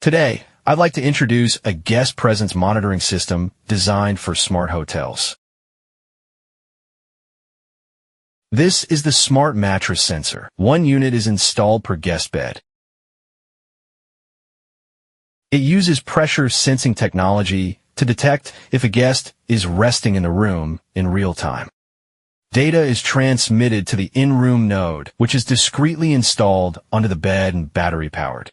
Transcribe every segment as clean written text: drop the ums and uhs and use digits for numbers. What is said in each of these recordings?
Today, I'd like to introduce a guest presence monitoring system designed for smart hotels. This is the Smart Mattress Sensor. One unit is installed per guest bed. It uses pressure sensing technology to detect if a guest is resting in the room in real time. Data is transmitted to the in-room node, which is discreetly installed onto the bed and battery-powered.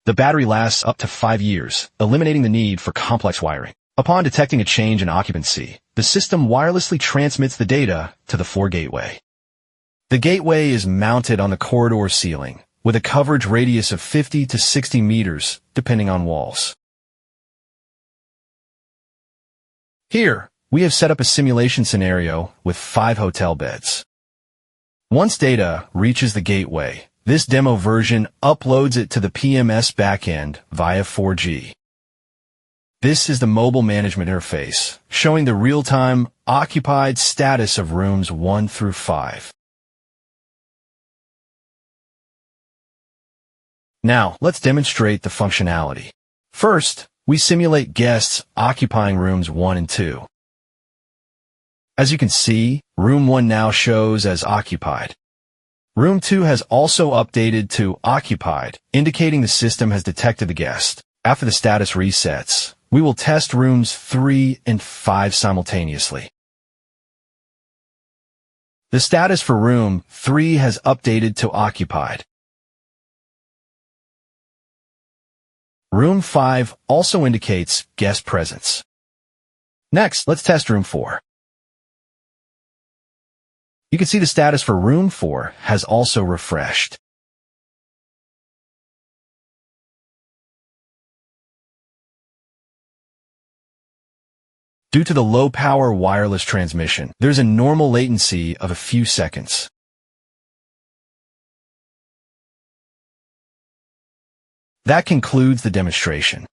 The battery lasts up to 5 years, eliminating the need for complex wiring. Upon detecting a change in occupancy, the system wirelessly transmits the data to the floor gateway. The gateway is mounted on the corridor ceiling, with a coverage radius of 50 to 60 meters, depending on walls. Here, we have set up a simulation scenario with 5 hotel beds. Once data reaches the gateway, this demo version uploads it to the PMS backend via 4G. This is the mobile management interface, showing the real-time occupied status of rooms 1 through 5. Now, let's demonstrate the functionality. First, we simulate guests occupying rooms 1 and 2. As you can see, room 1 now shows as occupied. Room 2 has also updated to occupied, indicating the system has detected the guest. After the status resets, we will test rooms 3 and 5 simultaneously. The status for room 3 has updated to occupied. Room 5 also indicates guest presence. Next, let's test room 4. You can see the status for room 4 has also refreshed. Due to the low-power wireless transmission, there's a normal latency of a few seconds. That concludes the demonstration.